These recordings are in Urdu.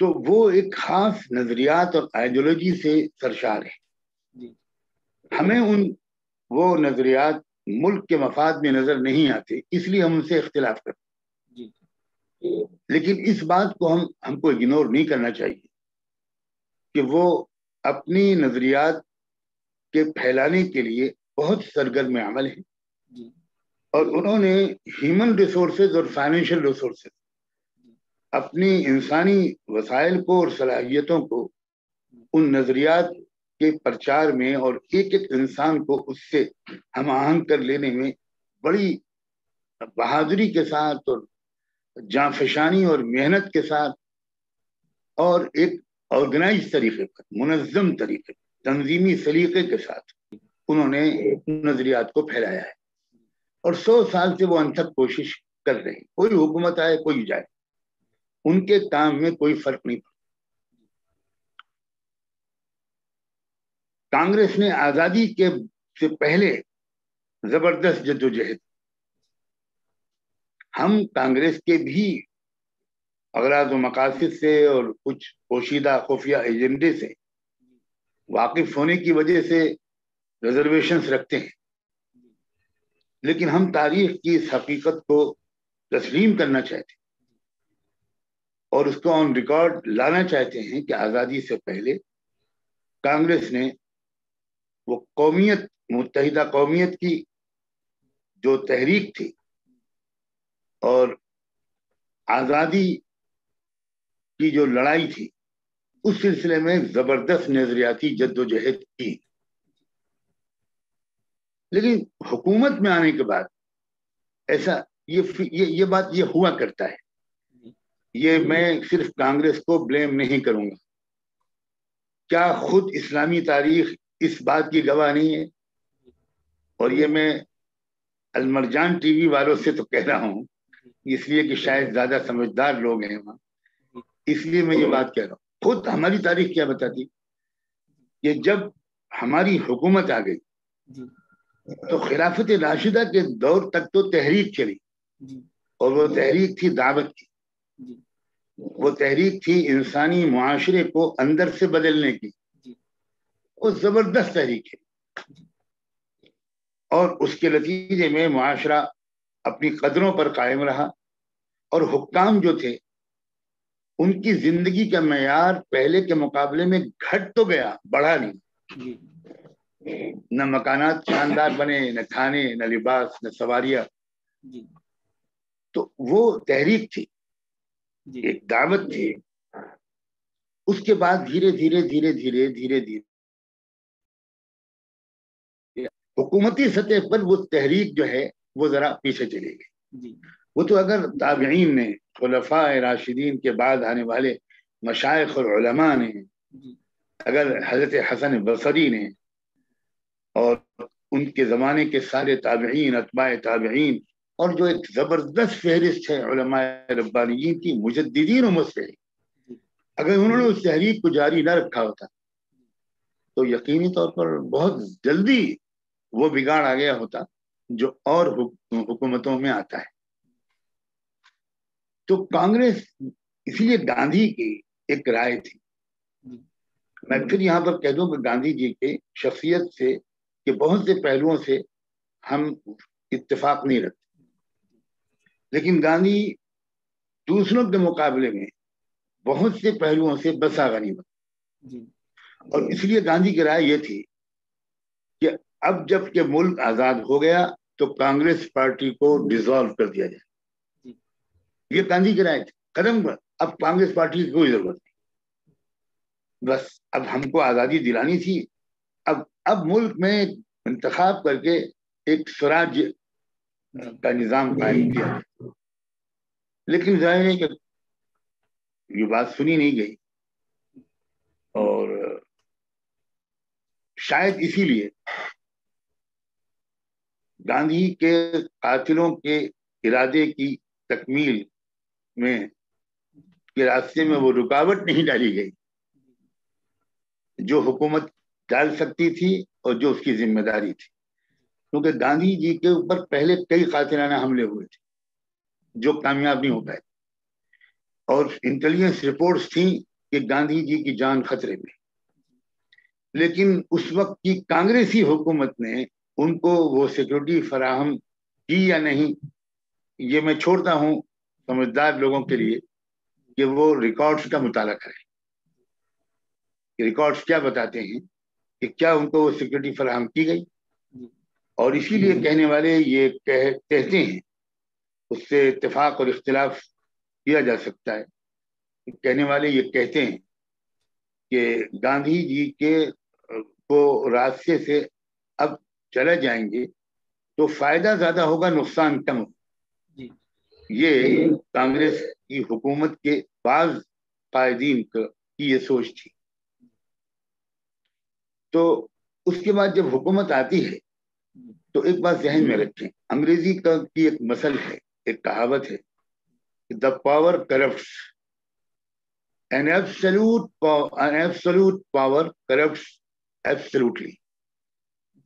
تو وہ ایک خاص نظریات اور آئیڈیالوجی سے سرشار ہے. ہمیں وہ نظریات ملک کے مفاد میں نظر نہیں آتے، اس لیے ہم ان سے اختلاف کرتے. لیکن اس بات کو ہم کو اگنور نہیں کرنا چاہیے کہ وہ اپنی نظریات کے پھیلانے کے لیے بہت سرگرم عمل ہیں، اور انہوں نے ہیومن ریسورسز اور فائنینشیل ریسورسز، اپنی انسانی وسائل کو اور صلاحیتوں کو ان نظریات کے پرچار میں اور ایک ایک انسان کو اس سے ہم آہنگ کر لینے میں بڑی بہادری کے ساتھ اور جانفشانی اور محنت کے ساتھ اور ایک آرگنائز طریقے پر، منظم طریقے پر، تنظیمی سلیقے کے ساتھ انہوں نے نظریات کو پھیلایا ہے. اور 100 سال سے وہ انتھک کوشش کر رہے ہیں. کوئی حکومت آئے کوئی جائے، ان کے کام میں کوئی فرق نہیں پڑتا. کانگریس نے آزادی کے سے پہلے زبردست جدوجہد، ہم کانگریس کے بھی اغراض و مقاصد سے اور کچھ پوشیدہ خفیہ ایجنڈے سے واقف ہونے کی وجہ سے ریزرویشنز رکھتے ہیں، لیکن ہم تاریخ کی اس حقیقت کو تسلیم کرنا چاہتے ہیں اور اس کو آن ریکارڈ لانا چاہتے ہیں کہ آزادی سے پہلے کانگریس نے وہ قومیت، متحدہ قومیت کی جو تحریک تھی اور آزادی کی جو لڑائی تھی، اس سلسلے میں زبردست نظریاتی جدوجہد کی. لیکن حکومت میں آنے کے بعد ایسا یہ بات یہ ہوا کرتا ہے. یہ میں صرف کانگریس کو بلیم نہیں کروں گا. کیا خود اسلامی تاریخ اس بات کی گواہ نہیں ہے؟ اور یہ میں المرجان ٹی وی والوں سے تو کہہ رہا ہوں اس لیے کہ شاید زیادہ سمجھدار لوگ ہیں وہاں، اس لیے میں یہ بات کہہ رہا ہوں. خود ہماری تاریخ کیا بتاتی کہ جب ہماری حکومت آ گئی تو خلافت راشدہ کے دور تک تو تحریک چلی، اور وہ تحریک تھی دعوت کی، وہ تحریک تھی انسانی معاشرے کو اندر سے بدلنے کی. وہ زبردست تحریک ہے، اور اس کے نتیجے میں معاشرہ اپنی قدروں پر قائم رہا، اور حکام جو تھے ان کی زندگی کا معیار پہلے کے مقابلے میں گھٹ تو گیا، بڑھا نہیں. نہ مکانات شاندار بنے، نہ کھانے، نہ لباس، نہ سواریاں. تو وہ تحریک تھی، ایک دعوت تھی. اس کے بعد دھیرے دھیرے دھیرے دھیرے دھیرے دھیرے حکومتی سطح پر وہ تحریک جو ہے وہ ذرا پیچھے چلی گئی. وہ تو اگر تابعین نے، خلفاء راشدین کے بعد آنے والے مشائخ اور علماء نے، اگر حضرت حسن بصری نے اور ان کے زمانے کے سارے تابعین، اتباع تابعین، اور جو ایک زبردست فہرست ہے علماء ربانیین کی، مجددین و مصلحین، اگر انہوں نے اس تحریک کو جاری نہ رکھا ہوتا تو یقینی طور پر بہت جلدی وہ بگاڑ آ گیا ہوتا جو اور حکومتوں میں آتا ہے. تو کانگریس، اسی لیے گاندھی کی ایک رائے تھی. میں پھر یہاں پر کہہ دوں کہ گاندھی جی کے شخصیت سے کہ بہت سے پہلوؤں سے ہم اتفاق نہیں رکھتے، لیکن گاندھی دوسروں کے مقابلے میں بہت سے پہلوؤں سے بسا غنیمت. اور اس لیے گاندھی کی رائے یہ تھی کہ اب جب کہ ملک آزاد ہو گیا تو کانگریس پارٹی کو ڈیزالو کر دیا جائے. یہ گاندھی کی رائے تھی. ختم، اب کانگریس پارٹی کی کوئی ضرورت نہیں، بس اب ہم کو آزادی دلانی تھی. اب ملک میں انتخاب کر کے ایک سوراج کا نظام قائم کیا. لیکن ظاہر ہے کہ یہ بات سنی نہیں گئی، اور شاید اسی لیے گاندھی کے قاتلوں کے ارادے کی تکمیل میں کے راستے میں وہ رکاوٹ نہیں ڈالی گئی جو حکومت ڈال سکتی تھی اور جو اس کی ذمہ داری تھی. کیونکہ گاندھی جی کے اوپر پہلے کئی قاتلانہ حملے ہوئے تھے جو کامیاب نہیں ہو پائے، اور انٹیلیجنس رپورٹس تھیں کہ گاندھی جی کی جان خطرے میں، لیکن اس وقت کی کانگریسی حکومت نے ان کو وہ سیکورٹی فراہم کی یا نہیں، یہ میں چھوڑتا ہوں سمجھدار لوگوں کے لیے کہ وہ ریکارڈز کا مطالعہ کریں، ریکارڈز کیا بتاتے ہیں کہ کیا ان کو وہ سیکورٹی فراہم کی گئی. اور اسی لیے کہنے والے یہ کہتے ہیں، اس سے اتفاق اور اختلاف کیا جا سکتا ہے، کہنے والے یہ کہتے ہیں کہ گاندھی جی کے کو راستے سے اب چلے جائیں گے تو فائدہ زیادہ ہوگا، نقصان کم ہوگا. یہ کانگریس کی حکومت کے بعض قائدین کی یہ سوچ تھی. تو اس کے بعد جب حکومت آتی ہے تو ایک بات ذہن میں رکھیں، انگریزی کی ایک مثل ہے، ایک کہاوت ہے، the power corrupts, an absolute power corrupts absolutely.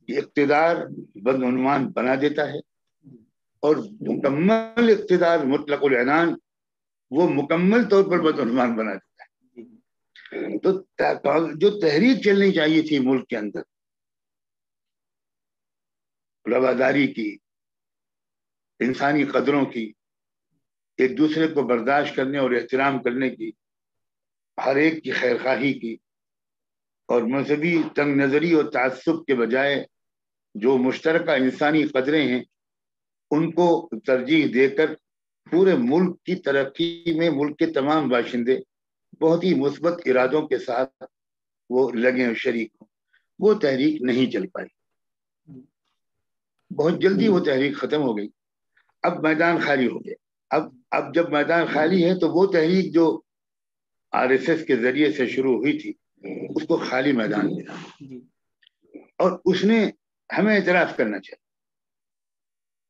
یہ اقتدار بدعنوان بنا دیتا ہے، اور مکمل اقتدار مطلق العنان وہ مکمل طور پر بدعنوان بنا دیتا ہے. تو جو تحریک چلنی چاہیے تھی ملک کے اندر، رواداری کی، انسانی قدروں کی، ایک دوسرے کو برداشت کرنے اور احترام کرنے کی، ہر ایک کی خیرخواہی کی، اور مذہبی تنگ نظری اور تعصب کے بجائے جو مشترکہ انسانی قدریں ہیں ان کو ترجیح دے کر پورے ملک کی ترقی میں ملک کے تمام باشندے بہت ہی مثبت ارادوں کے ساتھ وہ لگے اور شریک ہوں، وہ تحریک نہیں چل پائی. بہت جلدی وہ تحریک ختم ہو گئی. اب میدان خالی ہو گیا. اب جب میدان خالی ہے تو وہ تحریک جو RSS کے ذریعے سے شروع ہوئی تھی اس کو خالی میدان ملا، اور اس نے ہمیں اعتراف کرنا چاہیے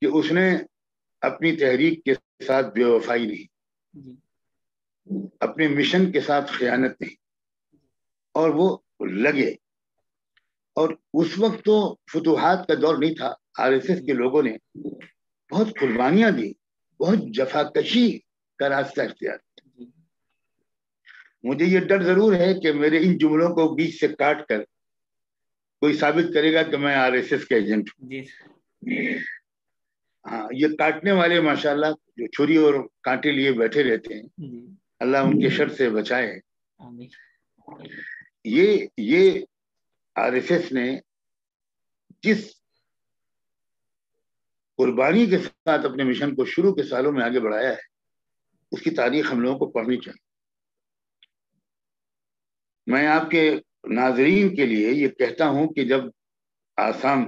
کہ اس نے اپنی تحریک کے ساتھ بے وفائی نہیں، اپنے مشن کے ساتھ خیانت نہیں، اور وہ لگے. اور اس وقت تو فتوحات کا دور نہیں تھا. RSS کے لوگوں نے بہت قربانیاں دی، بہت جفاکشی کا راستہ اختیار کیا. مجھے یہ ڈر ضرور ہے کہ میرے ان جملوں کو بیچ سے کاٹ کر کوئی ثابت کرے گا کہ میں RSS کا ایجنٹ ہوں. ہاں، یہ کاٹنے والے ماشاءاللہ جو چھری اور کانٹے لیے بیٹھے رہتے ہیں، اللہ ان کے شر سے بچائے. یہ RSS نے جس قربانی کے ساتھ اپنے مشن کو شروع کے سالوں میں آگے بڑھایا ہے اس کی تاریخ ہم لوگوں کو پڑھنی چاہیے. میں آپ کے ناظرین کے لیے یہ کہتا ہوں کہ جب آسام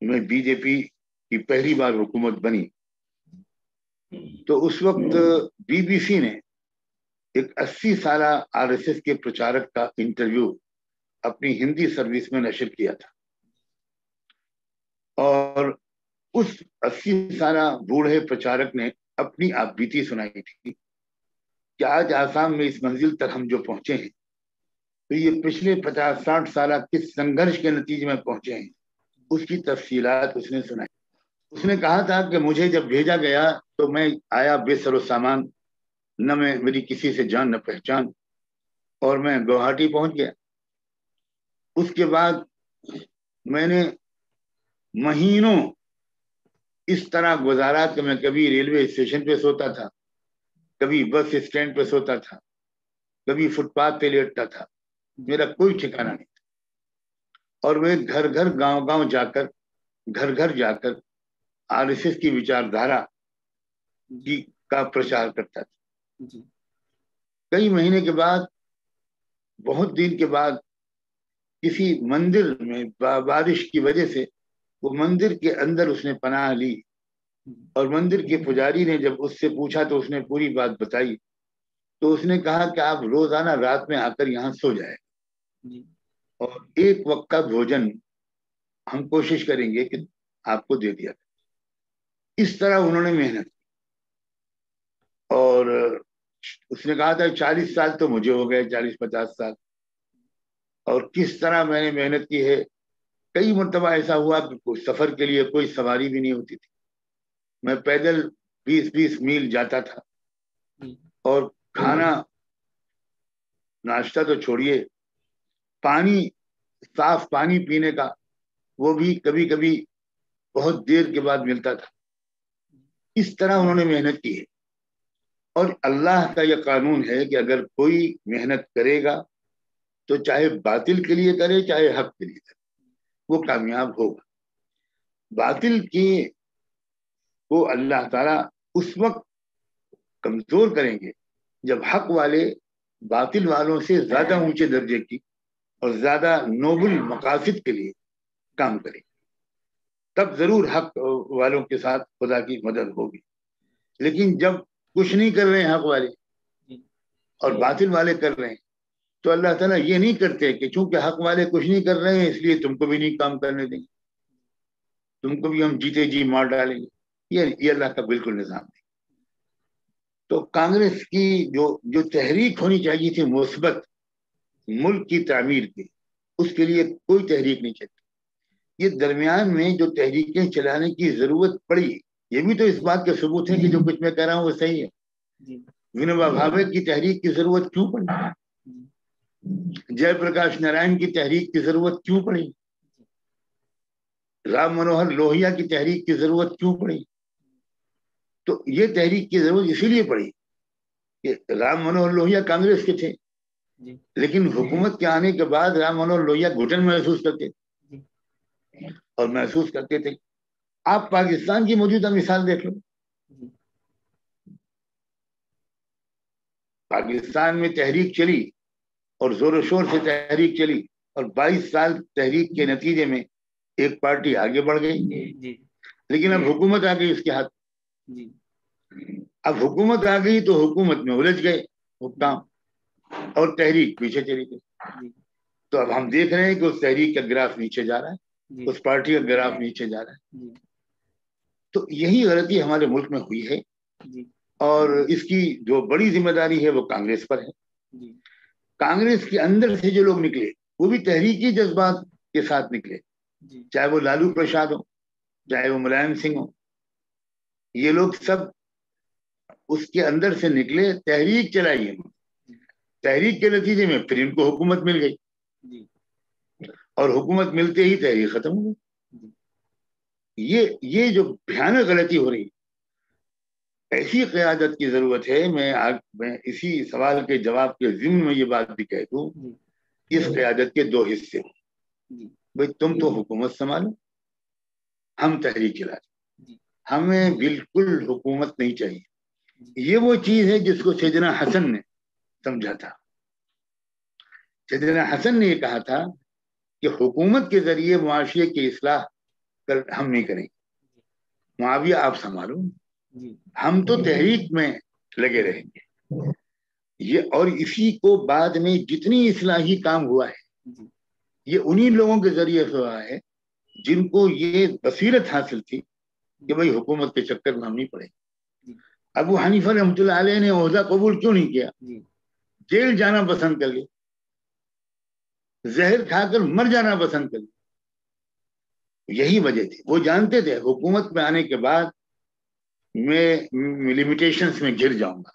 میں BJP کی پہلی بار حکومت بنی تو اس وقت BBC نے ایک 80 سالہ RSS کے پرچارک کا انٹرویو اپنی ہندی سروس میں نشر کیا تھا، اور اس 80 سالہ بوڑھے پرچارک نے اپنی آپ بیتی سنائی تھی کہ آج آسام میں اس منزل تک ہم جو پہنچے ہیں تو یہ پچھلے 50-60 سالہ کس سنگھرش کے نتیجے میں پہنچے ہیں، اس کی تفصیلات اس نے سنائی. اس نے کہا تھا کہ مجھے جب بھیجا گیا تو میں آیا بے سر و سامان، نہ میری کسی سے جان نہ پہچان، اور میں گوہاٹی پہنچ گیا. اس کے بعد میں نے مہینوں اس طرح گزارا کہ میں کبھی ریلوے اسٹیشن پہ سوتا تھا، کبھی بس اسٹینڈ پہ سوتا تھا، کبھی فٹ پاتھ پہ لیٹتا تھا، میرا کوئی ٹھکانہ نہیں تھا. اور میں گھر گھر گاؤں گاؤں جا کر گھر گھر جا کر RSS کی وچاردھارا کا پرچار کرتا تھا. کئی مہینے کے بعد، بہت دن کے بعد، کسی مندر میں بارش کی وجہ سے وہ مندر کے اندر اس نے پناہ لی، اور مندر کے پجاری نے جب اس سے پوچھا تو اس نے پوری بات بتائی. تو اس نے کہا کہ آپ روزانہ رات میں آ کر یہاں سو جائے، اور ایک وقت کا بھوجن ہم کوشش کریں گے کہ آپ کو دے دیا. اس طرح انہوں نے محنت کی، اور اس نے کہا تھا 40 سال تو مجھے ہو گئے، 40-50 سال، اور کس طرح میں نے محنت کی ہے. کئی مرتبہ ایسا ہوا کہ سفر کے لیے کوئی سواری بھی نہیں ہوتی تھی، میں پیدل 20-20 میل جاتا تھا، اور کھانا ناشتہ تو چھوڑیے، پانی، صاف پانی پینے کا وہ بھی کبھی کبھی بہت دیر کے بعد ملتا تھا. اس طرح انہوں نے محنت کی ہے. اور اللہ کا یہ قانون ہے کہ اگر کوئی محنت کرے گا تو چاہے باطل کے لیے کرے چاہے حق کے لیے کرے وہ کامیاب ہوگا. باطل کی کو اللہ تعالیٰ اس وقت کمزور کریں گے جب حق والے باطل والوں سے زیادہ اونچے درجے کی اور زیادہ نوبل مقاصد کے لیے کام کریں. تب ضرور حق والوں کے ساتھ خدا کی مدد ہوگی. لیکن جب کچھ نہیں کر رہے ہیں حق والے اور باطل والے کر رہے ہیں تو اللہ تعالیٰ یہ نہیں کرتے کہ چونکہ حق والے کچھ نہیں کر رہے ہیں اس لیے تم کو بھی نہیں کام کرنے دیں گے، تم کو بھی ہم جیتے جی مار ڈالیں گے. یہ اللہ کا بالکل نظام ہے. تو کانگریس کی جو تحریک ہونی چاہیے تھی مثبت ملک کی تعمیر کی، اس کے لیے کوئی تحریک نہیں چلتی. یہ درمیان میں جو تحریکیں چلانے کی ضرورت پڑی، یہ بھی تو اس بات کے ثبوت ہے کہ جو کچھ میں کہہ رہا ہوں وہ صحیح ہے. ونوبا بھاوے کی تحریک کی ضرورت کیوں پڑی؟ جے پرکاش نارائن کی تحریک کی ضرورت کیوں پڑی؟ رام منوہر لوہیا کی تحریک کی ضرورت کیوں پڑی؟ تو یہ تحریک کی ضرورت اسی لیے پڑی کہ رام منوہر لوہیا کانگریس کے تھے، لیکن حکومت کے آنے کے بعد رام منوہر لوہیا گھٹن محسوس کرتے اور محسوس کرتے تھے. آپ پاکستان کی موجودہ مثال دیکھ لو. پاکستان میں تحریک چلی اور زور و شور سے تحریک چلی اور 22 سال تحریک کے نتیجے میں ایک پارٹی آگے بڑھ گئی، لیکن اب حکومت آ گئی اس کے ہاتھ. اب حکومت آ گئی تو حکومت میں الجھ گئے حکام اور تحریک پیچھے چلی گئی. تو اب ہم دیکھ رہے ہیں کہ اس تحریک کا گراف نیچے جا رہا ہے، اس پارٹی کا گراف نیچے جا رہا ہے. تو یہی غلطی ہمارے ملک میں ہوئی ہے اور اس کی جو بڑی ذمہ داری ہے وہ کانگریس پر ہے. کانگریس کے اندر سے جو لوگ نکلے وہ بھی تحریکی جذبات کے ساتھ نکلے، چاہے وہ لالو پرساد ہو چاہے وہ ملائم سنگھ ہو، یہ لوگ سب اس کے اندر سے نکلے، تحریک چلائی ہے. تحریک کے نتیجے میں پھر ان کو حکومت مل گئی اور حکومت ملتے ہی تحریک ختم ہو گئی. یہ جو بھیانک غلطی ہو رہی ہے، ایسی قیادت کی ضرورت ہے. میں اسی سوال کے جواب کے ضمن میں یہ بات بھی کہہ دوں، اس قیادت کے دو حصے ہوں. بھائی تم تو حکومت سنبھالو، ہم تحریک چلائیں. ہمیں بالکل حکومت نہیں چاہیے. یہ وہ چیز ہے جس کو سیدنا حسن نے سمجھا تھا. سیدنا حسن نے یہ کہا تھا کہ حکومت کے ذریعے معاشرے کی اصلاح ہم نہیں کریں گے، معاویہ آپ سنبھالو، ہم تو تحریک میں لگے رہیں گے. یہ اور اسی کو بعد میں جتنی اصلاحی کام ہوا ہے یہ انہی لوگوں کے ذریعے سے ہوا ہے جن کو یہ بصیرت حاصل تھی کہ بھائی حکومت کے چکر میں ہم نہیں پڑیں. ابو حنیفہ رحمۃ اللہ علیہ نے عہدہ قبول کیوں نہیں کیا؟ جیل جانا پسند کر لیا، زہر کھا کر مر جانا پسند کر لیا. یہی وجہ تھی. وہ جانتے تھے حکومت میں آنے کے بعد میں لمیٹیشنز میں گر جاؤں گا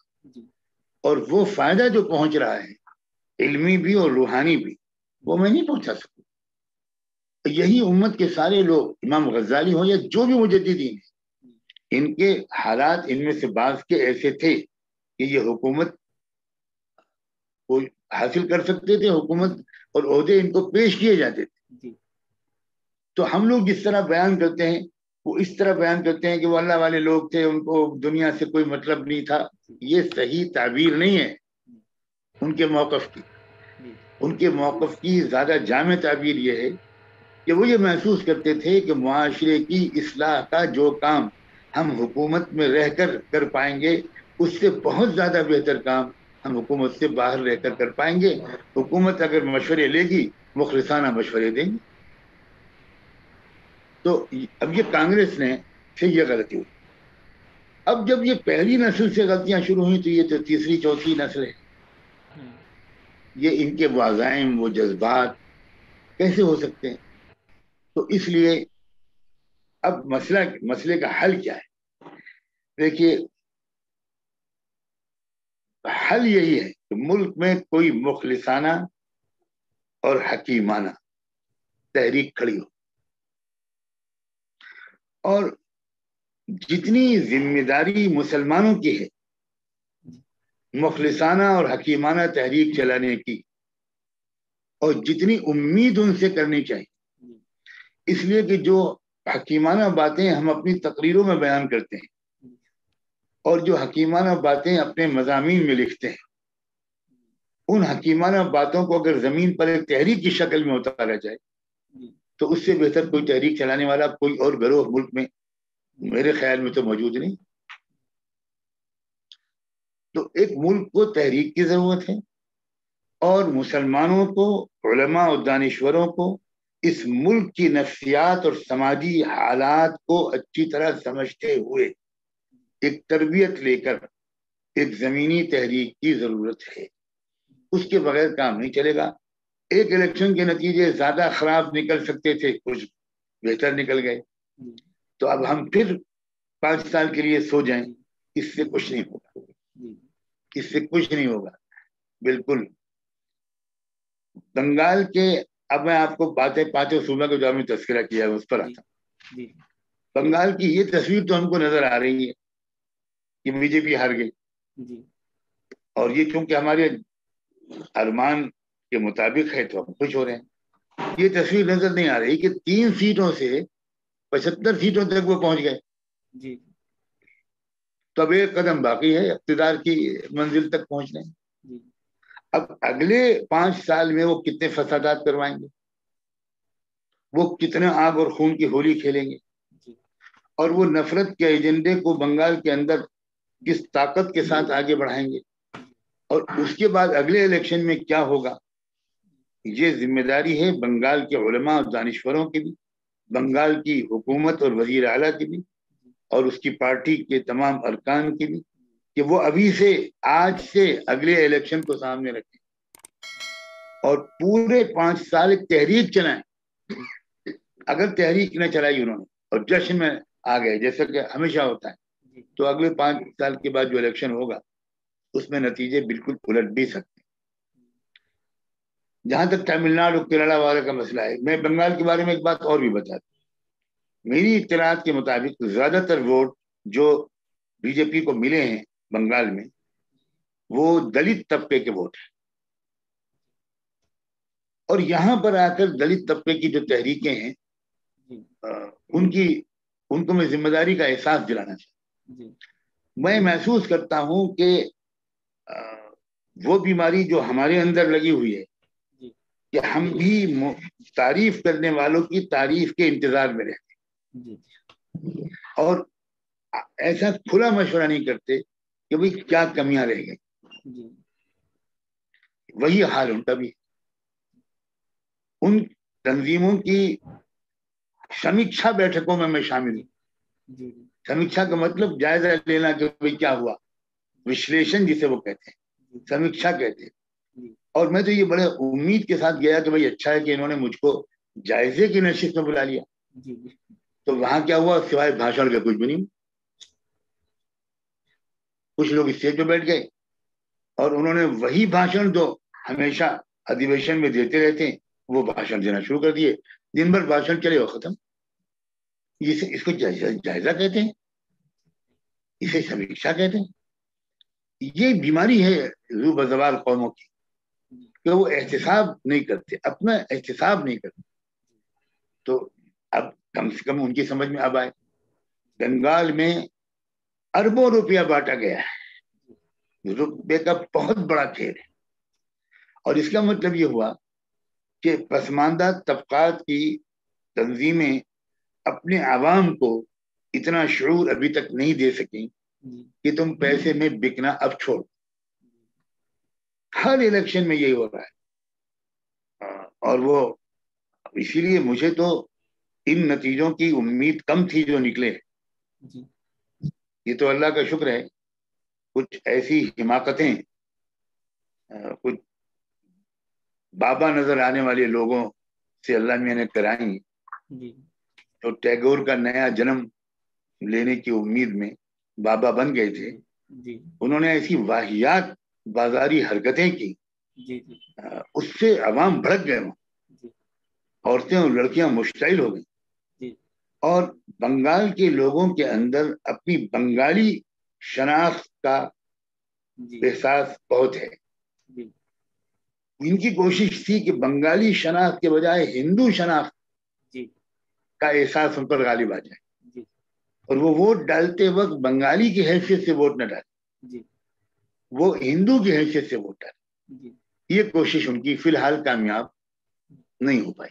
اور وہ فائدہ جو پہنچ رہا ہے علمی بھی اور روحانی بھی وہ میں نہیں پہنچا سکوں. یہی امت کے سارے لوگ، امام غزالی ہو یا جو بھی مجددین ہیں، ان کے حالات ان میں سے بعض کے ایسے تھے کہ یہ حکومت کو حاصل کر سکتے تھے، حکومت اور عہدے ان کو پیش کیے جاتے تھے. تو ہم لوگ جس طرح بیان کرتے ہیں وہ اس طرح بیان کرتے ہیں کہ وہ اللہ والے لوگ تھے، ان کو دنیا سے کوئی مطلب نہیں تھا. یہ صحیح تعبیر نہیں ہے ان کے موقف کی. ان کے موقف کی زیادہ جامع تعبیر یہ ہے کہ وہ یہ محسوس کرتے تھے کہ معاشرے کی اصلاح کا جو کام ہم حکومت میں رہ کر کر پائیں گے اس سے بہت زیادہ بہتر کام ہم حکومت سے باہر رہ کر کر پائیں گے. حکومت اگر مشورے لے گی مخلصانہ مشورے دیں گے. تو اب یہ کانگریس نے پھر یہ غلطی ہوئی. اب جب یہ پہلی نسل سے غلطیاں شروع ہوئی تو یہ تو تیسری چوتھی نسل ہے. یہ ان کے وہ عزائم وہ جذبات کیسے ہو سکتے ہیں؟ تو اس لیے اب مسئلے کا حل کیا ہے؟ دیکھیے حل یہی ہے کہ تو ملک میں کوئی مخلصانہ اور حکیمانہ تحریک کھڑی ہو، اور جتنی ذمہ داری مسلمانوں کی ہے مخلصانہ اور حکیمانہ تحریک چلانے کی، اور جتنی امید ان سے کرنی چاہیے، اس لیے کہ جو حکیمانہ باتیں ہم اپنی تقریروں میں بیان کرتے ہیں اور جو حکیمانہ باتیں اپنے مضامین میں لکھتے ہیں، ان حکیمانہ باتوں کو اگر زمین پر ایک تحریک کی شکل میں اتارا جائے تو اس سے بہتر کوئی تحریک چلانے والا کوئی اور گروہ ملک میں میرے خیال میں تو موجود نہیں۔ تو ایک ملک کو تحریک کی ضرورت ہے، اور مسلمانوں کو، علماء اور دانشوروں کو اس ملک کی نفسیات اور سماجی حالات کو اچھی طرح سمجھتے ہوئے ایک تربیت لے کر ایک زمینی تحریک کی ضرورت ہے۔ اس کے بغیر کام نہیں چلے گا۔ ایک الیکشن کے نتیجے زیادہ خراب نکل سکتے تھے، کچھ بہتر نکل گئے، تو اب ہم پھر 5 سال کے لیے سو جائیں، اس سے کچھ نہیں ہوگا، اس سے کچھ نہیں ہوگا بالکل۔ بنگال کے، اب میں آپ کو باتیں 5 صوبہ کے جو ہم نے تذکرہ کیا ہے اس پر آتا ہوں۔ بنگال کی یہ تصویر تو ہم کو نظر آ رہی ہے کہ بی جے پی ہار گئی، اور یہ چونکہ ہمارے ارمان کے مطابق ہے تو ہم خوش ہو رہے ہیں۔ یہ تصویر نظر نہیں آ رہی کہ 3 سیٹوں سے 75 سیٹوں تک وہ پہنچ گئے، تو اب ایک قدم باقی ہے اقتدار کی منزل تک پہنچنے۔ اب اگلے 5 سال میں وہ کتنے فسادات کروائیں گے، وہ کتنے آگ اور خون کی ہولی کھیلیں گے، اور وہ نفرت کے ایجنڈے کو بنگال کے اندر کس طاقت کے ساتھ آگے بڑھائیں گے، اور اس کے بعد اگلے الیکشن میں کیا ہوگا، یہ ذمہ داری ہے بنگال کے علماء اور دانشوروں کی بھی، بنگال کی حکومت اور وزیر اعلیٰ کی بھی، اور اس کی پارٹی کے تمام ارکان کی بھی، کہ وہ ابھی سے، آج سے اگلے الیکشن کو سامنے رکھیں اور پورے 5 سال ایک تحریک چلائیں۔ اگر تحریک نہ چلائی انہوں نے اور جشن میں آ گئے جیسا کہ ہمیشہ ہوتا ہے، تو اگلے 5 سال کے بعد جو الیکشن ہوگا اس میں نتیجے بالکل الٹ بھی سکتے ہیں۔ جہاں تک تمل ناڈو کیرلا والے کا مسئلہ ہے، میں بنگال کے بارے میں ایک بات اور بھی بتا دوں۔ میری اطلاعات کے مطابق زیادہ تر ووٹ جو بی جے پی کو ملے ہیں بنگال میں وہ دلت طبقے کے ووٹ ہیں، اور یہاں پر آ کر دلت طبقے کی جو تحریکیں ہیں ان کو میں ذمہ داری کا احساس دلانا چاہتا ہوں۔ میں محسوس کرتا ہوں کہ وہ بیماری جو ہمارے اندر لگی ہوئی ہے کہ ہم بھی تعریف کرنے والوں کی تعریف کے انتظار میں رہتے ہیں، اور ایسا کھلا مشورہ نہیں کرتے کہ بھئی کیا کمیاں رہ گئی۔ وہی حال ان کا بھی، ان تنظیموں کی سمیکشا بیٹھکوں میں شامل ہوں۔ سمیکشا کا مطلب جائزہ لینا کہ بھئی کیا ہوا، وشلیشن جسے وہ کہتے ہیں، سمیکشا کہتے ہیں۔ اور میں تو یہ بڑے امید کے ساتھ گیا کہ بھئی اچھا ہے کہ انہوں نے مجھ کو جائزے کی نشست میں بلا لیا، تو وہاں کیا ہوا سوائے بھاشن کا کچھ بھی نہیں۔ کچھ لوگ اسٹیج پہ بیٹھ گئے اور انہوں نے وہی بھاشن جو ہمیشہ ادھیویشن میں دیتے رہتے ہیں وہ بھاشن دینا شروع کر دیے، دن بھر بھاشن چلے اور ختم۔ اس کو جائزہ کہتے ہیں، اسے سمیکشا کہتے ہیں۔ یہ بیماری ہے روح بزوال قوموں کی کہ وہ احتساب نہیں کرتے، اپنا احتساب نہیں کرتے۔ تو اب کم سے کم ان کی سمجھ میں اب آئے، بنگال میں اربوں روپیہ بانٹا گیا ہے، روپے کا بہت بڑا کھیل ہے، اور اس کا مطلب یہ ہوا کہ پسماندہ طبقات کی تنظیمیں اپنے عوام کو اتنا شعور ابھی تک نہیں دے سکیں کہ تم پیسے میں بکنا اب چھوڑ۔ ہر الیکشن میں یہی ہو رہا ہے، اور وہ اسی لیے مجھے تو ان نتیجوں کی امید کم تھی جو نکلے۔ یہ تو اللہ کا شکر ہے، کچھ ایسی حماقتیں کچھ بابا نظر آنے والے لوگوں سے اللہ میاں نے کرائیں، تو ٹیگور کا نیا جنم لینے کی امید میں بابا بن گئے تھے، انہوں نے ایسی واہیات بازاری حرکتیں کی، جی جی اس سے عوام بھڑک گئے، جی عورتیں اور لڑکیاں مشتعل ہو گئیں، جی اور بنگال کے لوگوں کے اندر اپنی بنگالی شناخت کا جی احساس بہت ہے۔ جی ان کی کوشش تھی کہ بنگالی شناخت کے بجائے ہندو شناخت جی کا احساس ان پر غالب آ جائے، جی اور وہ ووٹ ڈالتے وقت بنگالی کی حیثیت سے ووٹ نہ ڈالے، جی وہ ہندو کی حیثیت سے ووٹ ڈالے۔ جی یہ کوشش ان کی فی الحال کامیاب نہیں ہو پائی،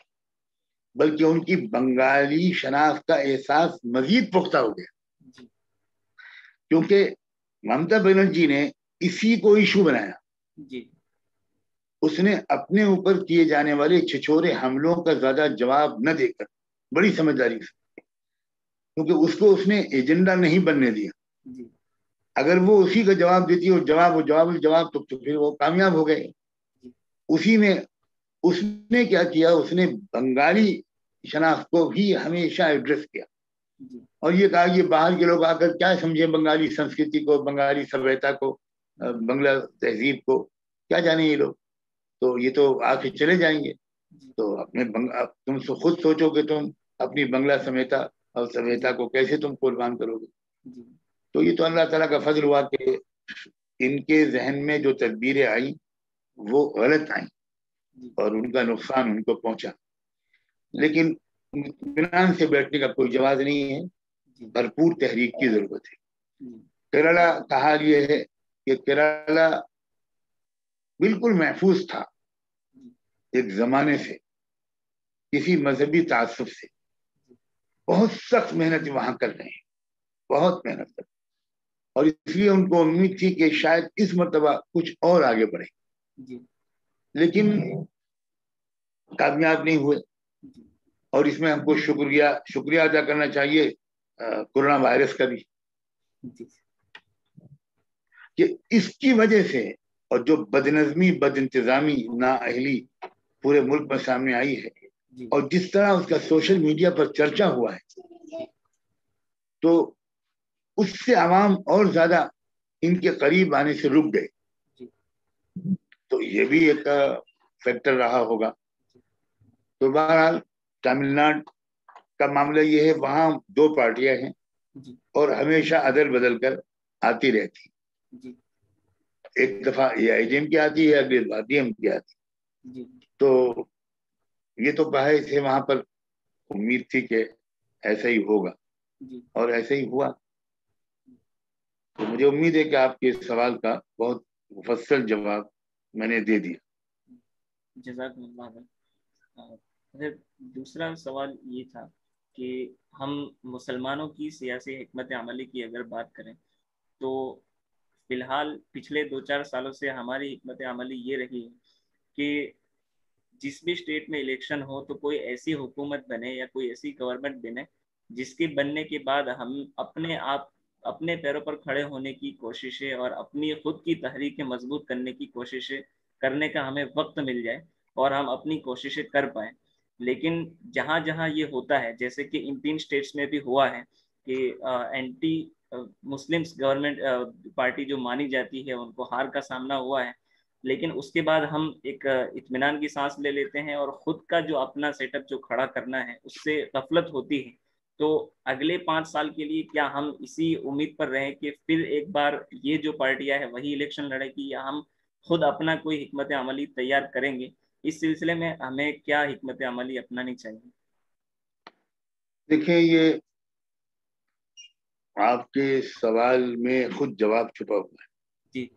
بلکہ ان کی بنگالی شناخت کا احساس مزید پختہ ہو گیا، جی کیونکہ ممتا بنرجی نے اسی کو ایشو بنایا۔ جی اس نے اپنے اوپر کیے جانے والے چھچورے حملوں کا زیادہ جواب نہ دے کر بڑی سمجھداری سے، کیونکہ اس کو اس نے ایجنڈا نہیں بننے دیا، جی اگر وہ اسی کا جواب دیتی اور جواب تو پھر وہ کامیاب ہو گئے۔ اسی میں اس نے کیا کیا، اس نے بنگالی شناخت کو بھی ہمیشہ ایڈریس کیا، اور یہ کہا کہ باہر کے لوگ آ کر کیا سمجھیں بنگالی سنسکرتی کو، بنگالی سبھیتا کو، بنگلہ تہذیب کو، کیا جانے یہ لوگ، تو یہ تو آ کے چلے جائیں گے، تو تم خود سوچو کہ تم اپنی بنگلہ سمیتا اور سبھیتا کو کیسے تم قربان کرو گے۔ تو یہ تو اللہ تعالیٰ کا فضل ہوا کہ ان کے ذہن میں جو تدبیریں آئیں وہ غلط آئیں، اور ان کا نقصان ان کو پہنچا، لیکن اطمینان سے بیٹھنے کا کوئی جواز نہیں ہے، بھرپور تحریک کی ضرورت ہے۔ کیرلا کا حال یہ ہے کہ کیرلا بالکل محفوظ تھا ایک زمانے سے، کسی مذہبی تعصب سے، بہت سخت محنت وہاں کر رہے ہیں، بہت محنت کر رہے ہیں، اور اس لیے ان کو امید تھی کہ شاید اس مرتبہ کچھ اور آگے بڑھے، لیکن کامیاب نہیں ہوئے۔ اور اس میں ہم کو شکریہ ادا کرنا چاہیے کورونا وائرس کا بھی، کہ اس کی وجہ سے، اور جو بدنظمی، بد انتظامی، نااہلی پورے ملک میں سامنے آئی ہے، اور جس طرح اس کا سوشل میڈیا پر چرچا ہوا ہے، تو اس سے عوام اور زیادہ ان کے قریب آنے سے رک گئے، تو یہ بھی ایک فیکٹر رہا ہوگا۔ تو بہرحال تمل ناڈو کا معاملہ یہ ہے، وہاں دو پارٹیاں ہیں اور ہمیشہ عدل بدل کر آتی رہتی، ایک دفعہ AIDM کی آتی ہے، اگلی دفعہ DM کی آتی، تو یہ تو باعث ہے وہاں پر امید تھی کہ ایسا ہی ہوگا، اور ایسا ہی ہوا۔ تو مجھے امید ہے کہ آپ کے سوال کا بہت مفصل جواب میں نے دے دیا۔ جزاک اللہ۔ دوسرا سوال یہ تھا کہ ہم مسلمانوں کی سیاسی حکمت عملی کی اگر بات کریں تو فی الحال پچھلے 2-4 سالوں سے ہماری حکمت عملی یہ رہی ہے کہ جس بھی اسٹیٹ میں الیکشن ہو تو کوئی ایسی حکومت بنے یا کوئی ایسی گورنمنٹ بنے جس کے بننے کے بعد ہم اپنے پیروں پر کھڑے ہونے کی کوششیں اور اپنی خود کی تحریکیں مضبوط کرنے کی کوششیں کرنے کا ہمیں وقت مل جائے اور ہم اپنی کوششیں کر پائیں۔ لیکن جہاں جہاں یہ ہوتا ہے، جیسے کہ ان 3 اسٹیٹس میں بھی ہوا ہے کہ اینٹی مسلمس گورنمنٹ پارٹی جو مانی جاتی ہے ان کو ہار کا سامنا ہوا ہے، لیکن اس کے بعد ہم ایک اطمینان کی سانس لے لیتے ہیں اور خود کا جو اپنا سیٹ اپ جو کھڑا کرنا ہے اس سے غفلت ہوتی ہے۔ تو اگلے 5 سال کے لیے کیا ہم اسی امید پر رہیں کہ پھر ایک بار یہ جو پارٹیاں ہے وہی الیکشن لڑے گی، یا ہم خود اپنا کوئی حکمت عملی تیار کریں گے؟ اس سلسلے میں ہمیں کیا حکمت عملی اپنانی چاہیے؟ دیکھیں، یہ آپ کے سوال میں خود جواب چھپا ہوا ہے۔ جی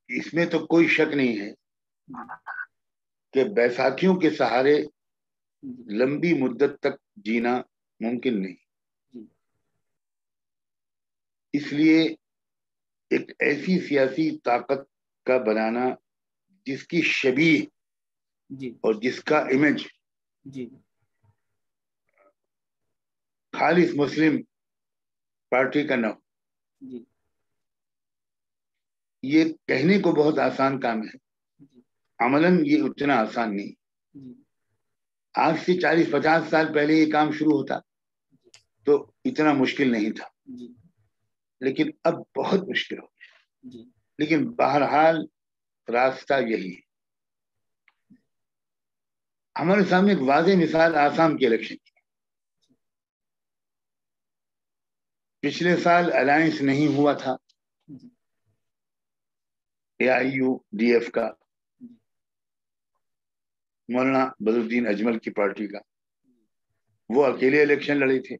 اس میں تو کوئی شک نہیں ہے کہ بیساکھیوں کے سہارے لمبی مدت تک جینا ممکن نہیں، اس لیے ایک ایسی سیاسی طاقت کا بنانا جس کی شبیہ اور جس کا امیج خالص مسلم پارٹی کا نہ ہو، یہ کہنے کو بہت آسان کام ہے، عملاً یہ اتنا آسان نہیں۔ آج سے 40-50 سال پہلے یہ کام شروع ہوتا تو اتنا مشکل نہیں تھا، لیکن اب بہت مشکل ہو گیا. جی لیکن بہرحال راستہ یہی ہے. ہمارے سامنے ایک واضح مثال آسام کے الیکشن کی. پچھلے سال الائنس نہیں ہوا تھا AIUDF کا، مولانا بدرالدین اجمل کی پارٹی کا. وہ اکیلے الیکشن لڑے تھے،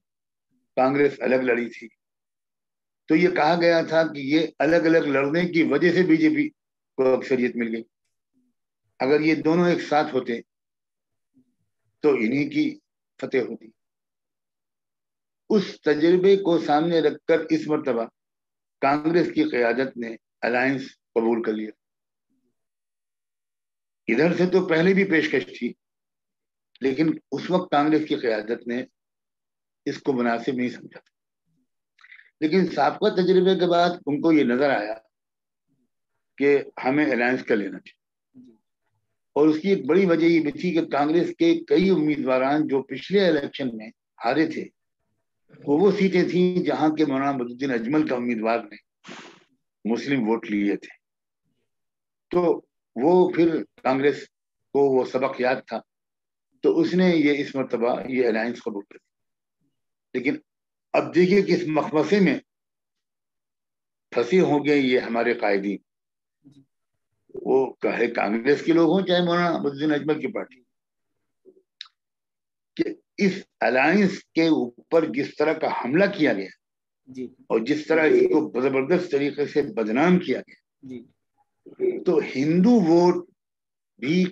کانگریس الگ لڑی تھی. تو یہ کہا گیا تھا کہ یہ الگ الگ لڑنے کی وجہ سے BJP کو اکثریت مل گئی. اگر یہ دونوں ایک ساتھ ہوتے تو انہی کی فتح ہوتی. اس تجربے کو سامنے رکھ کر اس مرتبہ کانگریس کی قیادت نے الائنس قبول کر لیا. ادھر سے تو پہلے بھی پیشکش تھی، لیکن اس وقت کانگریس کی قیادت نے اس کو مناسب نہیں سمجھا. لیکن سابقہ تجربے کے بعد ان کو یہ نظر آیا کہ ہمیں الائنس کر لینا چاہیے. اور اس کی ایک بڑی وجہ یہ بھی تھی کہ کانگریس کے کئی امیدواران جو پچھلے الیکشن میں ہارے تھے، وہ سیٹیں تھیں جہاں کے مولانا بدرالدین اجمل کا امیدوار نے مسلم ووٹ لیے تھے. تو وہ پھر کانگریس کو وہ سبق یاد تھا، تو اس نے یہ اس مرتبہ یہ الائنس قبول کر دی. لیکن اب دیکھیے کہ اس مخمصے میں پھنسے ہوں گے یہ ہمارے قائدین، وہ چاہے کانگریس کے لوگ ہوں چاہے مولانا بدرالدین اجمل کی پارٹی، کہ اس الائنس کے اوپر جس طرح کا حملہ کیا گیا اور جس طرح اس کو زبردست طریقے سے بدنام کیا گیا، تو ہندو ووٹ بھی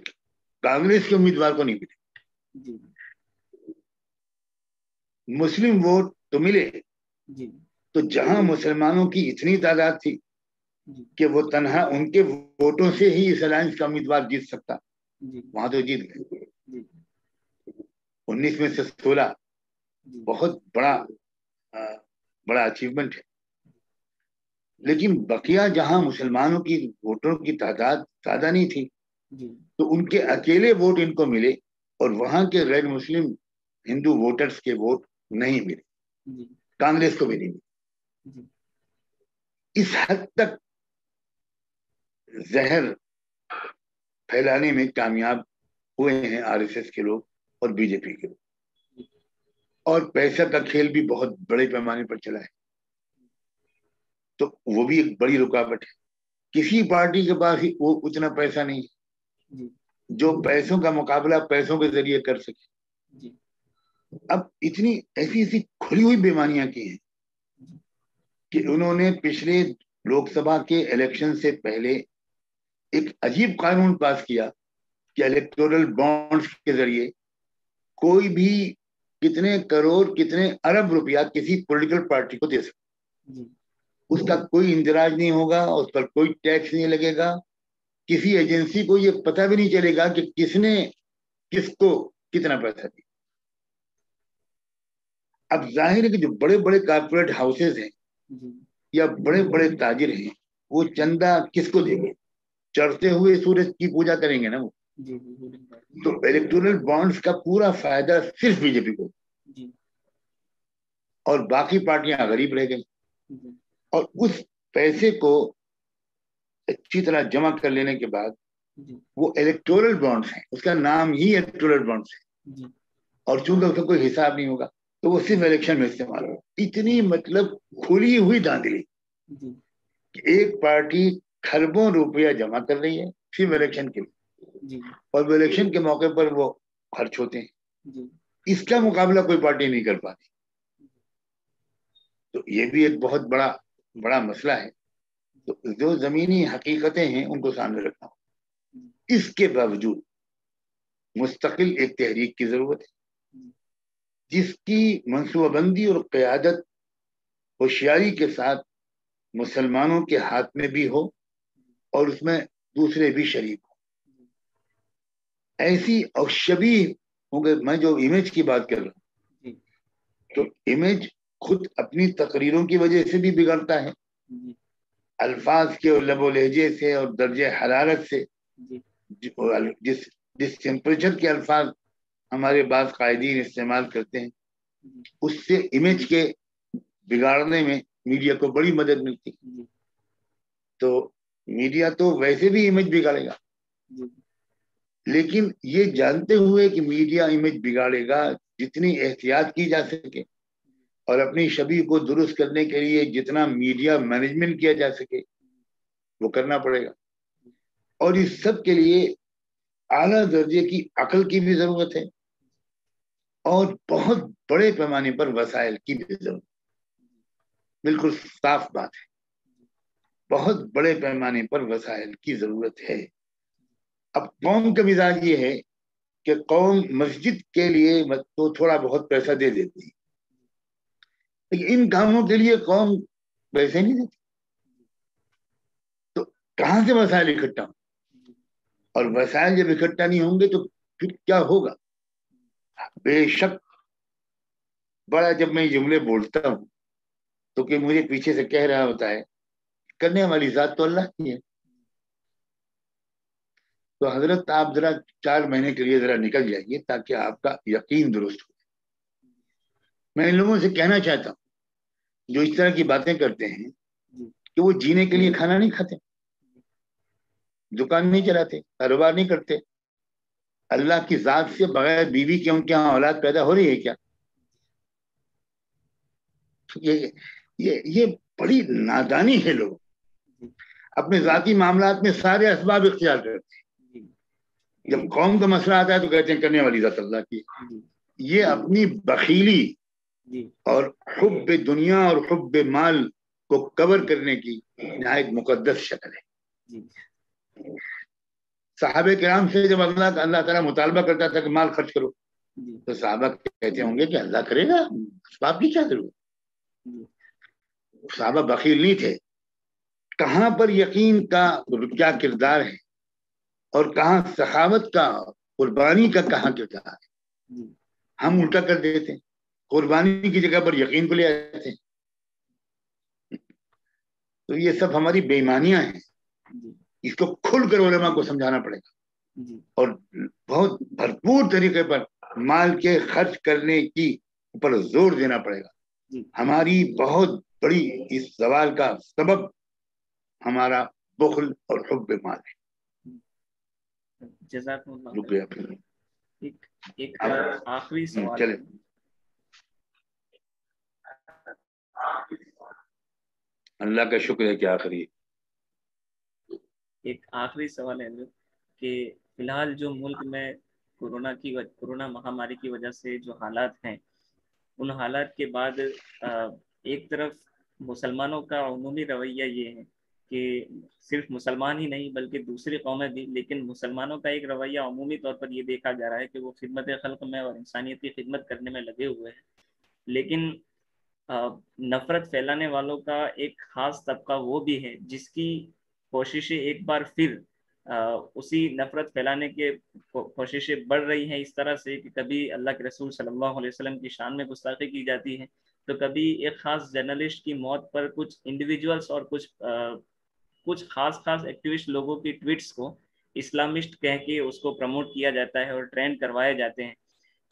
کانگریس کے امیدوار کو نہیں ملے. مسلم ووٹ تو ملے، تو جہاں مسلمانوں کی اتنی تعداد تھی کہ وہ تنہا ان کے ووٹوں سے ہی اس الائنس کا امیدوار جیت سکتا، وہاں تو جیت گئے. 19 میں سے 16 بہت بڑا اچیومنٹ ہے. لیکن بقیہ جہاں مسلمانوں کی ووٹوں کی تعداد زیادہ نہیں تھی، تو ان کے اکیلے ووٹ ان کو ملے اور وہاں کے غیر مسلم ہندو ووٹرز کے ووٹ نہیں ملے، کانگریس کو بھی نہیں ملے. اس حد تک زہر پھیلانے میں کامیاب ہوئے ہیں RSS کے لوگ اور BJP کے لوگ. اور پیسہ کا کھیل بھی بہت بڑے پیمانے پر چلا ہے، تو وہ بھی ایک بڑی رکاوٹ ہے. کسی پارٹی کے پاس وہ اتنا پیسہ نہیں جو پیسوں کا مقابلہ پیسوں کے ذریعے کر سکے. اب اتنی ایسی کھلی ہوئی بیمانیاں کی ہیں کہ انہوں نے پچھلے لوک سبھا کے الیکشن سے پہلے ایک عجیب قانون پاس کیا کہ الیکٹورل بانڈز کے ذریعے کوئی بھی کتنے کروڑ کتنے ارب روپیہ کسی پولیٹیکل پارٹی کو دے سکتا. اس کا کوئی اندراج نہیں ہوگا، اس پر کوئی ٹیکس نہیں لگے گا، کسی ایجنسی کو یہ پتہ بھی نہیں چلے گا کہ کس نے کس کو کتنا پیسہ دیا. اب ظاہر ہے کہ جو بڑے بڑے کارپوریٹ ہاؤسز ہیں یا بڑے بڑے تاجر ہیں، وہ چندہ کس کو دیں گے؟ چڑھتے ہوئے سورج کی پوجا کریں گے نا وہ. تو الیکٹورل بانڈز کا پورا فائدہ صرف BJP کو، اور باقی پارٹیاں غریب رہ گئی. اور اس پیسے کو اچھی طرح جمع کر لینے کے بعد وہ الیکٹورل بانڈز ہیں، اس کا نام ہی الیکٹورل بانڈز ہے، اور چونکہ اس کا کوئی حساب نہیں ہوگا تو وہ صرف الیکشن میں استعمال ہوگا. اتنی مطلب کھلی ہوئی دھاندلی کہ ایک پارٹی کھربوں روپیہ جمع کر رہی ہے صرف الیکشن کے لیے، اور وہ الیکشن کے موقع پر وہ خرچ ہوتے ہیں. اس کا مقابلہ کوئی پارٹی نہیں کر پاتی. تو یہ بھی ایک بہت بڑا مسئلہ ہے. تو جو زمینی حقیقتیں ہیں ان کو سامنے رکھنا ہو. اس کے باوجود مستقل ایک تحریک کی ضرورت ہے جس کی منصوبہ بندی اور قیادت ہوشیاری کے ساتھ مسلمانوں کے ہاتھ میں بھی ہو اور اس میں دوسرے بھی شریک ہو. ایسی اور شبیہ ہوں گے. میں جو امیج کی بات کر رہا ہوں، تو امیج خود اپنی تقریروں کی وجہ سے بھی بگڑتا ہے، الفاظ کے اور لب و لہجے سے اور درجہ حرارت سے. جس ٹیمپریچر کے الفاظ ہمارے بعض قائدین استعمال کرتے ہیں، اس سے امیج کے بگاڑنے میں میڈیا کو بڑی مدد ملتی. تو میڈیا تو ویسے بھی امیج بگاڑے گا, لیکن یہ جانتے ہوئے کہ میڈیا امیج بگاڑے گا, جتنی احتیاط کی جا سکے اور اپنی شبیہ کو درست کرنے کے لیے جتنا میڈیا مینجمنٹ کیا جا سکے وہ کرنا پڑے گا. اور اس سب کے لیے اعلیٰ درجے کی عقل کی بھی ضرورت ہے اور بہت بڑے پیمانے پر وسائل کی بھی ضرورت ہے. بالکل صاف بات ہے, بہت بڑے پیمانے پر وسائل کی ضرورت ہے. اب قوم کا مزاج یہ ہے کہ قوم مسجد کے لیے تو تھوڑا بہت پیسہ دے دیتی ہے, لیکن ان کاموں کے لیے قوم پیسے نہیں دیتی. تو کہاں سے وسائل اکٹھا ہوں؟ اور وسائل جب اکٹھا نہیں ہوں گے تو پھر کیا ہوگا؟ بے شک بڑا جب میں جملے بولتا ہوں تو کہ مجھے پیچھے سے کہہ رہا ہوتا ہے کرنے والی ذات تو اللہ کی ہے. تو حضرت آپ ذرا 4 مہینے کے لیے ذرا نکل جائیے تاکہ آپ کا یقین درست ہو. میں ان لوگوں سے کہنا چاہتا ہوں جو اس طرح کی باتیں کرتے ہیں کہ وہ جینے کے لیے کھانا نہیں کھاتے, دکان نہیں چلاتے, کاروبار نہیں کرتے. اللہ کی ذات سے بغیر بیوی کے ان کے یہاں اولاد پیدا ہو رہی ہے کیا؟ یہ بڑی نادانی ہے. لوگ اپنے ذاتی معاملات میں سارے اسباب اختیار کرتے ہیں, جب قوم کا مسئلہ آتا ہے تو کہتے ہیں کرنے والی ذات اللہ کی. یہ اپنی بخیلی اور حب دنیا اور حب مال کو کور کرنے کی نہایت مقدس شکل ہے. صحابہ کرام سے جب اللہ تعالیٰ مطالبہ کرتا تھا کہ مال خرچ کرو تو صحابہ کہتے ہوں گے کہ اللہ کرے گا, اسباب کی کیا ضرورت. صحابہ بخیل نہیں تھے. کہاں پر یقین کا کیا کردار ہے اور کہاں سخاوت کا, قربانی کا کہاں کردار ہے. ہم الٹا کر دیتے ہیں, قربانی کی جگہ پر یقین کو لے آتے ہیں. تو یہ سب ہماری بے ایمانیاں ہیں. اس کو کھل کر علماء کو سمجھانا پڑے گا اور بہت بھرپور طریقے پر مال کے خرچ کرنے کی اوپر زور دینا پڑے گا. ہماری بہت بڑی اس زوال کا سبب ہمارا بخل اور حب مال ہے. جزاکم اللہ. شکریہ. پھر ایک آخری سوال چلے. اللہ کا شکر ہے کہ آخری ایک آخری سوال ہے کہ فی الحال جو ملک میں کورونا مہاماری کی وجہ سے جو حالات ہیں, ان حالات کے بعد ایک طرف مسلمانوں کا عمومی رویہ یہ ہے کہ صرف مسلمان ہی نہیں بلکہ دوسری قومیں بھی, لیکن مسلمانوں کا ایک رویہ عمومی طور پر یہ دیکھا جا رہا ہے کہ وہ خدمت خلق میں اور انسانیت کی خدمت کرنے میں لگے ہوئے ہیں. لیکن نفرت پھیلانے والوں کا ایک خاص طبقہ وہ بھی ہے جس کی کوششیں ایک بار پھر اسی نفرت پھیلانے کے کوششیں بڑھ رہی ہیں اس طرح سے کہ کبھی اللہ کے رسول صلی اللہ علیہ وسلم کی شان میں گستاخی کی جاتی ہے, تو کبھی ایک خاص جرنلسٹ کی موت پر کچھ انڈیویجولز اور کچھ خاص ایکٹیوسٹ لوگوں کی ٹویٹس کو اسلامسٹ کہہ کے اس کو پروموٹ کیا جاتا ہے اور ٹرینڈ کروائے جاتے ہیں.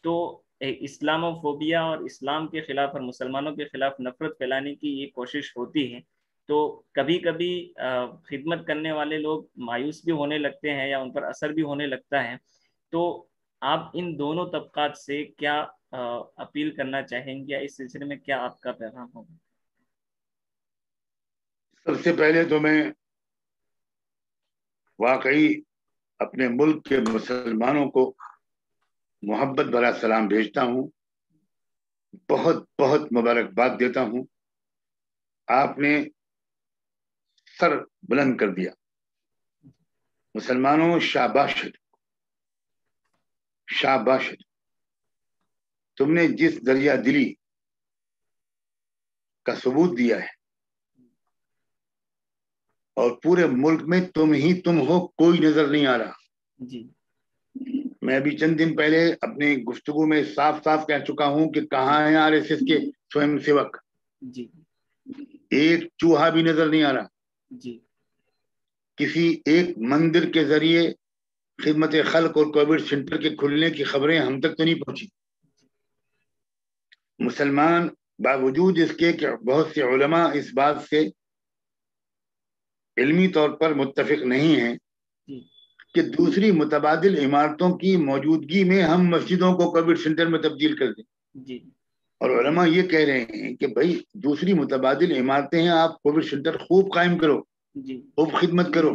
تو اسلاموفوبیا اور اسلام کے خلاف اور مسلمانوں کے خلاف نفرت پھیلانے کی یہ کوشش ہوتی ہے. تو کبھی کبھی خدمت کرنے والے لوگ مایوس بھی ہونے لگتے ہیں یا ان پر اثر بھی ہونے لگتا ہے. تو آپ ان دونوں طبقات سے کیا اپیل کرنا چاہیں گے یا اس سلسلے میں کیا آپ کا پیغام ہوگا؟ سب سے پہلے تو میں واقعی اپنے ملک کے مسلمانوں کو محبت بھرا سلام بھیجتا ہوں, بہت بہت مبارکباد دیتا ہوں. آپ نے سر بلند کر دیا. مسلمانوں شاباش, شاباش. تم نے جس دریا دلی کا ثبوت دیا ہے اور پورے ملک میں تم ہی تم ہو, کوئی نظر نہیں آ رہا. جی میں ابھی چند دن پہلے اپنی گفتگو میں صاف صاف کہہ چکا ہوں کہ کہاں ہیں RSS کے سوئم سیوک. جی ایک چوہا بھی نظر نہیں آ رہا. جی کسی ایک مندر کے ذریعے خدمت خلق اور کووڈ سینٹر کے کھلنے کی خبریں ہم تک تو نہیں پہنچی. مسلمان باوجود اس کے کہ بہت سے علماء اس بات سے علمی طور پر متفق نہیں ہیں کہ دوسری متبادل عمارتوں کی موجودگی میں ہم مسجدوں کو کووڈ سینٹر میں تبدیل کر دیں، اور علماء یہ کہہ رہے ہیں کہ بھائی دوسری متبادل عمارتیں ہیں، آپ کووڈ سینٹر خوب قائم کرو، خوب خدمت کرو،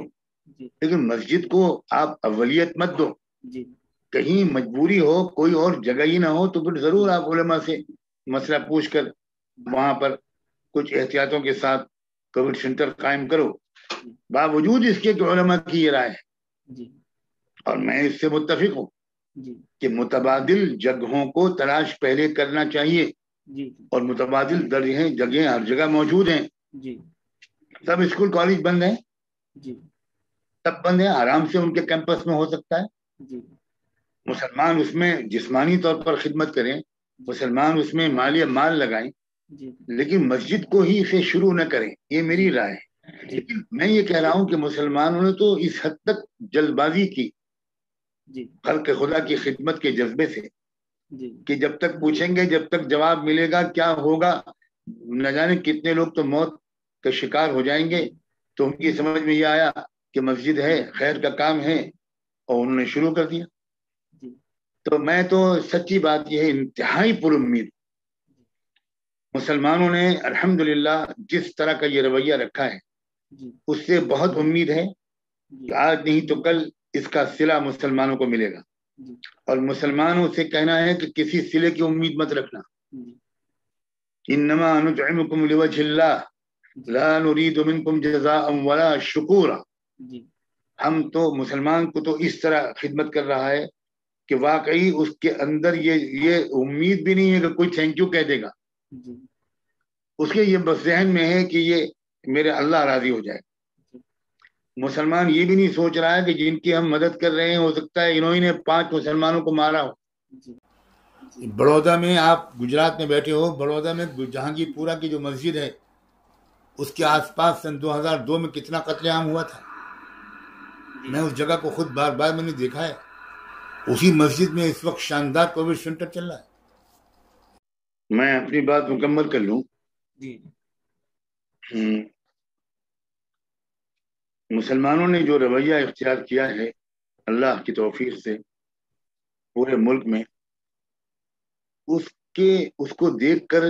لیکن مسجد کو آپ اولیت مت دو۔ کہیں مجبوری ہو، کوئی اور جگہ ہی نہ ہو تو پھر ضرور آپ علماء سے مسئلہ پوچھ کر وہاں پر کچھ احتیاطوں کے ساتھ کووڈ سینٹر قائم کرو۔ باوجود اس کے کہ علماء کی یہ رائے ہے، اور میں اس سے متفق ہوں کہ متبادل جگہوں کو تلاش پہلے کرنا چاہیے، اور متبادل جگہیں ہر جگہ موجود ہیں۔ سب اسکول کالج بند ہیں، سب بند ہیں، آرام سے ان کے کیمپس میں ہو سکتا ہے۔ مسلمان اس میں جسمانی طور پر خدمت کریں، مسلمان اس میں مال لگائیں، لیکن مسجد کو ہی اسے شروع نہ کریں، یہ میری رائے ہے۔ لیکن میں یہ کہہ رہا ہوں کہ مسلمانوں نے تو اس حد تک جلد بازی کی خلق خدا کی خدمت کے جذبے سے کہ جب تک پوچھیں گے، جب تک جواب ملے گا کیا ہوگا، نہ جانے کتنے لوگ تو موت کا شکار ہو جائیں گے۔ تو ان کی سمجھ میں یہ آیا کہ مسجد ہے، خیر کا کام ہے، اور انہوں نے شروع کر دیا۔ تو میں تو سچی بات یہ ہے، انتہائی پر امید مسلمانوں نے الحمدللہ جس طرح کا یہ رویہ رکھا ہے اس سے بہت امید ہے کہ آج نہیں تو کل اس کا صلہ مسلمانوں کو ملے گا، اور مسلمانوں سے کہنا ہے کہ کسی صلے کی امید مت رکھنا۔ انما نطعمکم لوجہ اللہ لا نرید منکم جزاء ولا شکورا۔ ہم تو مسلمان کو تو اس طرح خدمت کر رہا ہے کہ واقعی اس کے اندر یہ امید بھی نہیں ہے کہ کوئی تھینک یو کہہ دے گا، اس کے یہ بس ذہن میں ہے کہ یہ میرے اللہ راضی ہو جائے۔ مسلمان یہ بھی نہیں سوچ رہا ہے کہ جن کی ہم مدد کر رہے ہیں ہو سکتا ہے انہوں نے 5 مسلمانوں کو مارا ہو۔ بڑودہ میں، آپ گجرات میں بیٹھے ہو، بڑودہ میں جہانگیر پورہ کی جو مسجد ہے اس کے آس پاس سن 2002 میں کتنا قتل عام ہوا تھا، میں اس جگہ کو خود بار بار میں نے دیکھا ہے۔ اسی مسجد میں اس وقت شاندار کووڈ سینٹر چل رہا ہے۔ میں اپنی بات مکمل کر لوں۔ مسلمانوں نے جو رویہ اختیار کیا ہے اللہ کی توفیق سے پورے ملک میں، اس کو دیکھ کر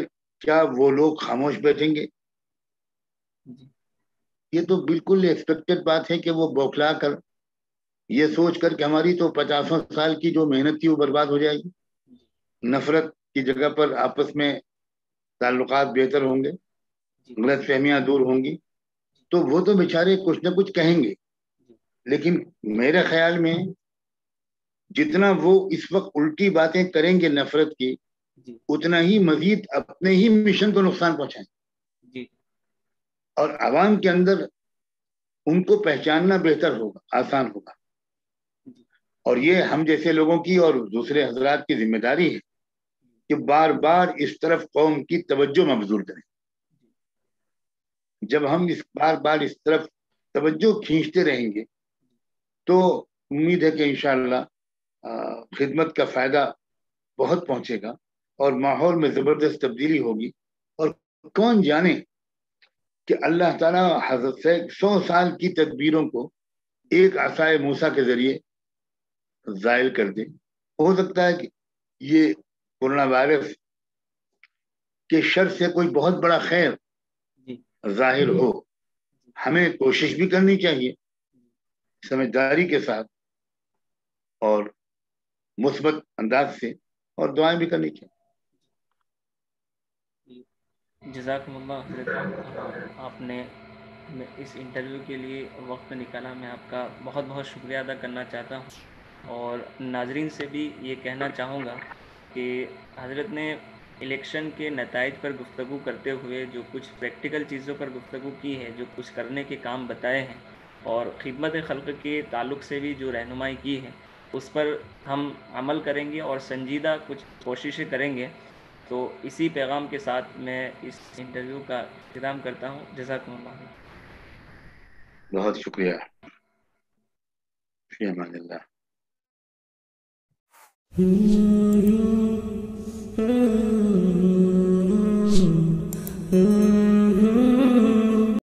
کیا وہ لوگ خاموش بیٹھیں گے؟ یہ تو بالکل ایکسپیکٹڈ بات ہے کہ وہ بوکھلا کر یہ سوچ کر کہ ہماری تو 50 سال کی جو محنت تھی وہ برباد ہو جائے گی، نفرت کی جگہ پر آپس میں تعلقات بہتر ہوں گے، غلط فہمیاں دور ہوں گی، تو وہ تو بیچارے کچھ نہ کچھ کہیں گے۔ لیکن میرے خیال میں جتنا وہ اس وقت الٹی باتیں کریں گے نفرت کی، اتنا ہی مزید اپنے ہی مشن کو نقصان پہنچائیں، اور عوام کے اندر ان کو پہچاننا بہتر ہوگا، آسان ہوگا۔ اور یہ ہم جیسے لوگوں کی اور دوسرے حضرات کی ذمہ داری ہے کہ بار بار اس طرف قوم کی توجہ مبذول کریں۔ جب ہم بار بار اس طرف توجہ کھینچتے رہیں گے تو امید ہے کہ انشاءاللہ خدمت کا فائدہ بہت پہنچے گا، اور ماحول میں زبردست تبدیلی ہوگی۔ اور کون جانے کہ اللہ تعالیٰ حضرت سے 100 سال کی تدبیروں کو ایک عصائے موسیٰ کے ذریعے زائل کر دے۔ ہو سکتا ہے کہ یہ کورونا وائرس کے شر سے کوئی بہت بڑا خیر ظاہر ہو۔ ہمیں کوشش بھی کرنی چاہیے سمجھداری کے ساتھ اور مثبت انداز سے، اور دعائیں بھی کرنی چاہیے۔ جزاکم اللہ حضرت، آپ نے اس انٹرویو کے لیے وقت نکالا، میں آپ کا بہت بہت شکریہ ادا کرنا چاہتا ہوں، اور ناظرین سے بھی یہ کہنا چاہوں گا کہ حضرت نے الیکشن کے نتائج پر گفتگو کرتے ہوئے جو کچھ پریکٹیکل چیزوں پر گفتگو کی ہے، جو کچھ کرنے کے کام بتائے ہیں، اور خدمت خلق کے تعلق سے بھی جو رہنمائی کی ہے، اس پر ہم عمل کریں گے اور سنجیدہ کچھ کوششیں کریں گے۔ تو اسی پیغام کے ساتھ میں اس انٹرویو کا اختتام کرتا ہوں۔ جزاکم اللہ۔ بہت شکریہ، فی امان اللہ۔